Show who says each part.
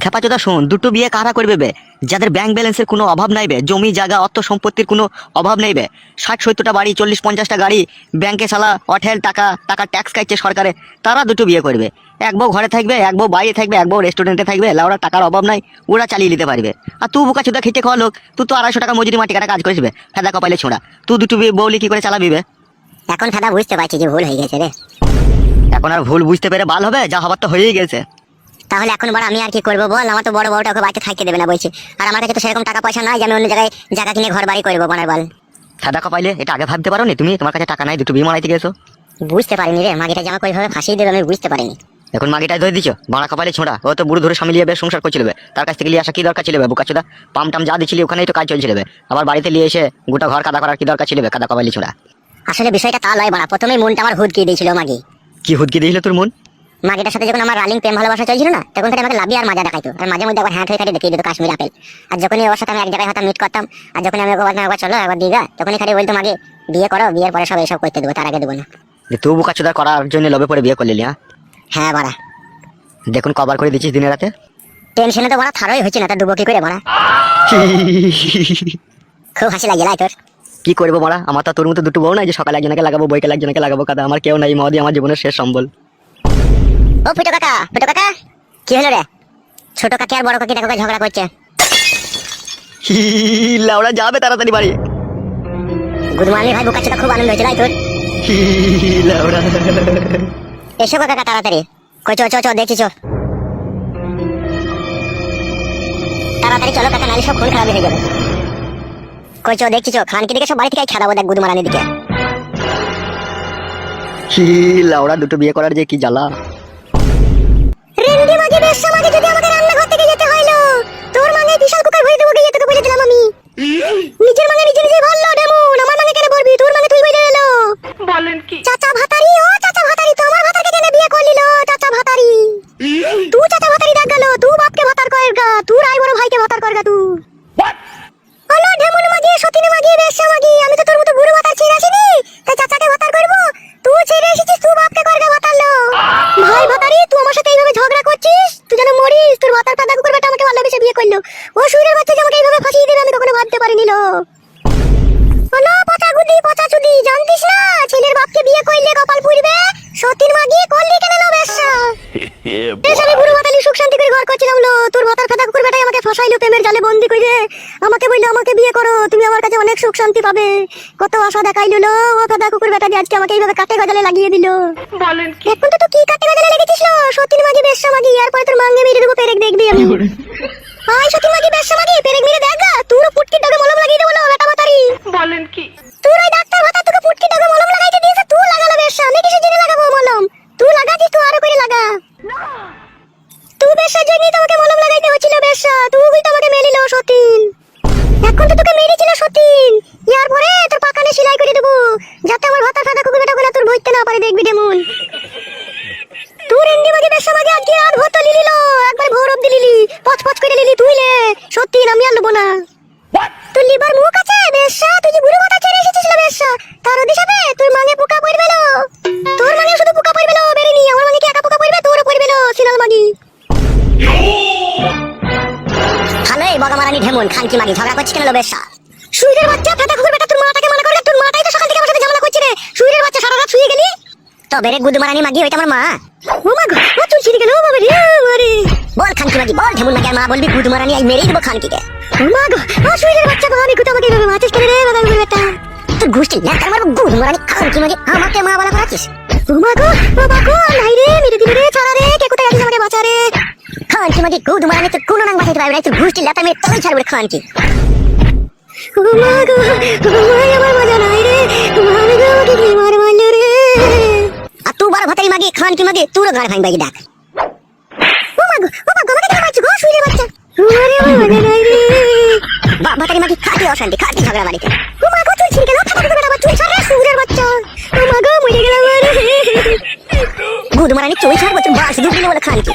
Speaker 1: খেপাচোদা শোন, দুটো বিয়ে কারা করবে বে? যাদের ব্যাংক ব্যালেন্সের কোনো অভাব নাই বে, জমি জায়গা অর্থ সম্পত্তির কোনো অভাব নেই বে, 60-70টা বাড়ি, 40-50টা গাড়ি, ব্যাংকে শালা অঠেল টাকা টাকা ট্যাক্স কাটছে সরকারে, তারা দুটো বিয়ে করবে। এক বউ ঘরে থাকবে, এক বউ বাইরে থাকবে, এক বউ রেস্টুরেন্টে থাকবে, লাউরা টাকার অভাব নাই, ওরা চালিয়ে নিতে পারবে। আর তুই বোকা চোদা খেটে খাওয়া লোক, তুই তো 250 টাকা মজুরি মাটি কাটা কাজ করেছিবে, ফেদা কপালে ছোঁড়া, তুই দুটো বিয়ে বউলি কি করে চালাবি বে?
Speaker 2: এখন ফেদা বুঝতে পারছি যে ভুল হয়ে গেছে রে।
Speaker 1: এখন আর ভুল বুঝতে পেরে বাল হবে? যা হবার তো হয়েই গেছে।
Speaker 2: তাহলে এখন বড় আমি আর কি করবো বল? আমার তো বড় বউটা ওকে বাড়িতে থাকতে দেবে না বলছে, আর আমার কাছে তো সেরকম টাকা পয়সা নাই যে আমি অন্য জায়গায় জায়গা কিনে ঘর বাড়ি করবো বনার বল।
Speaker 1: ফেদা কপাইলে এটা আগে ভাবতে পারো নি তুমি? তোমার কাছে টাকা নাই, দুটো বিয়ে মারাইতে গেছো।
Speaker 2: বুঝতে পারিনি রে, মাগিটা যে আমাকে ওইভাবে ফাঁসিয়ে দেবে আমি বুঝতে পারিনি।
Speaker 1: এখন মাগিটাই ধরে দিচ্ছ, বাড়া কপালে ছোঁড়া। ও তো বুড়ো ধরে স্বামী লিয়ে বেশ সংসার করছিল বে, তার কাছ থেকে লিয়ে আসা কি দরকার ছিল বে বোকাচোদা? পাম টাম যা দিচ্ছিলি ওখানেই তো কাজ চলছিল বে, আবার বাড়িতে নিয়ে এসে গোটা ঘর কাদা করার কি দরকার ছিল বে? কাদা কপালি ছোঁড়া।
Speaker 2: আসলে বিষয়টা তা লয় বাড়া, প্রথমেই মনটা আমার হুদকিয়ে দিয়েছিল মাগি।
Speaker 1: কি হুদকি দিয়েছিল তোর মন?
Speaker 2: মাগিটার সাথে যখন আমার রানিং প্রেম ভালোবাসা চলছিল না, তখন থেকে আমাকে লাভি আর মাজা দেখাইতো, আর মাঝে মধ্যে একবার হ্যাঁ হয়ে খাটি দেখিয়ে দিত কাশ্মীর আপেল। আর যখনই ওর সাথে আমি এক জায়গায় হয়তো মিট করতাম, আর যখন আমি ওকে বলতাম একবার চলো একবার দীঘা, তখনই খালি বলতো মাগে বিয়ে করো, বিয়ের পরে সব এসব করতে দেবো, তার আগে দেবো না।
Speaker 1: যে তুই বোকাচোদা করার জন্য লোভে পড়ে বিয়ে করলি?
Speaker 2: হ্যাঁ বাড়া,
Speaker 1: দেখুন কভার করে দিচ্ছিস দিনে রাতে।
Speaker 2: টেনশনে তো বাড়া থারই হচ্ছে না, তা ডুবো কি করে বাড়া? খুব হাসি লাগে লাই তোর।
Speaker 1: কি করবো মারা, আমার তো তোর মতো দুটো বউ নাই যে সকালে একজনকে লাগাবো, বইকালে একজনকে লাগাবো কাদা। আমার কেউ নাই, মদি আমার জীবনের শেষ সম্বল।
Speaker 2: ও ফুটো কাকা, ফুটো কাকা, কি হলো রে? ছোট কাকি আর বড় কাকি দেখো ঝগড়া করছে।
Speaker 1: লাউড়া যাবে তাড়াতাড়ি বাড়ি।
Speaker 2: গুড মর্নিং ভাই, বোকাচোদা খুব আনন্দ হয়েছে লাই তোর।
Speaker 1: লাউড়া
Speaker 2: এসো গো কাকা তাড়াতাড়ি, কই চো চো চো দেখছি চো, তাড়াতাড়ি চলো কাকা, নাহলে সব খুন খারাপ হয়ে যাবে। কই চো দেখছি চো, খানকি দিকে সব বাড়ি থেকে খেলাবো দেখ গুদমারানির দিকে।
Speaker 1: লাউড়া দুটো বিয়ে করার যে কি জ্বালা।
Speaker 2: রেন্ডি মাগি বেশ মাগি, যদি আমাকে রান্নাঘর থেকে যেতে হইলো, তোর মাঙে বিশাল কুকার ভরে দেবো গিয়ে, তোকে বলে দিলাম আমি। নিজের মাঙে নিজে নিজে বললো ডেমন, আমার মাঙে কেন বলবি? তোর মাঙে তুই বলে এলো। বলেন কি চাচা ভাতারি? ও চাচা ভাতারি, তো আমার ভাতারকে কেন বিয়ে করলি লো চাচা ভাতারি? তুই চাচা ভাতারি দেখ গেল, তুই বাপকে ভাতার করের গা, তুই আই বড় ভাইকে ভাতার কর গা তুই। হলো ডেমন মাগি, সতীন মাগি, বেশ মাগি, আমি তো তোর মতো বুড়ো ভাতার ছেড়ে আসিনি, তাই চাচাকে ভাতার করবো। তুই ছেড়ে এসেছিস, তুই বাপকে কর গা ভাতার লো। ভাই ভাতারি, তুই আমার সাথে এইভাবে ঝগড়া করছিস, তুই যেন মরিস। তোর ভাতার কাদা কুকুর বেটা আমাকে ভালোবেসে বিয়ে করলো, ও সুরের বাচ্চা যে আমাকে এইভাবে ফাঁসিয়ে দেবে আমি কখনো ভাবতে পারিনি লো। হলো পচা গুদি পচা চুদি, জানতিস না ছেলের বাপকে বিয়ে করলে কপাল পুড়বে? সতীন মাগি করলি কেন লো বেশ্যা? বেশ আমি বুড়ো ভাতালি সুখ শান্তি করে ঘর করছিলাম লো, তোর ভাতার কাদা কুকুর বেটাই আমাকে ফাঁসাইলো, প্রেমের জালে বন্দি করে আমাকে বললো আমাকে বিয়ে করো, তুমি আমার কাছে অনেক সুখ শান্তি পাবে। কত আশা দেখাইলো লো, ও কাদা কুকুর বেটা দিয়ে আজকে আমাকে এইভাবে কাটে গজালে লাগিয়ে দিল। বলেন কি? এখন তো তুই কি কাটে গজালে লেগেছিস লো সতীন মাগি বেশ্যা মাগি, এরপরে তোর মাঙ্গে মেরে দেবো, পেরেক দেখবি আমি। হাই সতীন মাগি বেশ্যা মাগি, পেরেক মেরে দেখ গা, তোর পুটকির ডগে মলম লাগিয়ে দেবো লো বেটা ভাতারি। বলেন কি? তুই ওই ডাক্তার ভাতা তোকে পুটকির ডগে মলম লাগাইতে দিয়েছে, তুই লাগালো বেশ্যা, আমি কিসের জন্য লাগাবো মলম? তুই লাগাছিস, তুই আরো করে লাগা। তুই বেশ্যার জন্য তোমাকে মলম লাগাইতে হচ্ছিল বেশ্যা, তুই তো আমাকে মেলিল সতীন। এখন তো তোকে মেরেছিল সতীন, ইয়ার পরে তোর পাকানে সেলাই করে দেবো, যাতে আমার ভাতা ফাতা কুকুর বেটা গুলো তোর বইতে না পারে, দেখবি ডেমন। তুই রেন্ডি মাগি বেশ্যা মাগি, আজকে রাত ভোর তো লিলিল, একবার ভোর অব্দি লিলি, পচ করে লিলি, তুই লে সতীন, আমি আর নেবো না। তুই লিবার মুখ আছে বেশ্যা, তুই যে বুড়ো ভাতা ছেড়ে এসেছিস লো বেশ্যা, তার দিশাবে তোর মাঙে পোকা পড়বে লো, তোর মাঙে শুধু পোকা পড়বে লো, বেরিনি আমার মাঙে কি একা পোকা পড়বে? তোরও পড়বে লো সিনাল মাগি। হ্যালো এই বগামারানি ঢেমন খানকি মাগি, ঝগড়া করছিস কেন লো বেশ্যা? সুইরের বাচ্চা ফাটা কুকুর বেটা, তোর মাটাকে মানা করলে, তোর মাটাই তো সকাল থেকে আমার সাথে ঝামেলা করছে রে। সুইরের বাচ্চা সারা রাত শুয়ে গেলি? তবে রে গুদমারানি মাগি, ওইটা আমার মা। ও মা গো, ও চুল ছিঁড়ে গেল বাবা রে মারে। বল খানকি মাগি বল, ঢেমন মাগি আর মা বলবি গুদমারানি, আই মেরেই দেবো খানকিকে। ও মা গো, ও সুইরের বাচ্চা বাবা কুতা আমাকে এইভাবে মারছিস কেন রে বাবা বেটা? তোর গুষ্টি লেখার মারবো গুদমারানি খানকি মাগি, আমাকে মা বলা করাছিস? ও মা গো, বাবা গো, নাই রে মেরে দিবি রে, ছাড়া রে, কে কোথায় আছিস আমাকে বাঁচা রে। খানকি মাগি গুদমারানি তোর কোনো নাম বাঁচাইতে পারবে না, তোর গুষ্টি লেখা মেরে তোই ছাড়বে খানকি। ও মা গো, আমার মজা নাই রে, মারে গো আমাকে কি মার মারলো রে। আর তুই বড় ভাতারি মাগি খানকি মাগি, তোর গাড় ভাঙ বাগি ডাক। ও মা গো, আমাকে কেন মারছিস গো শুইরে বাচ্চা? আরে আমার মজা নাই রে। ভাতারি মাগি খাটি অশান্তি, খাটি ঝগড়া বাড়িতে। ও মা গো, চুল ছিঁড়ে গেল, ফাটা কুকুর বেটা আমার চুল ছাড় রে শুইরের বাচ্চা। ও মা গো, মরে গেলাম রে। গুদমারানি চুল ছাড়বো, তুই বাস দুধ দিলে বলে খানকি।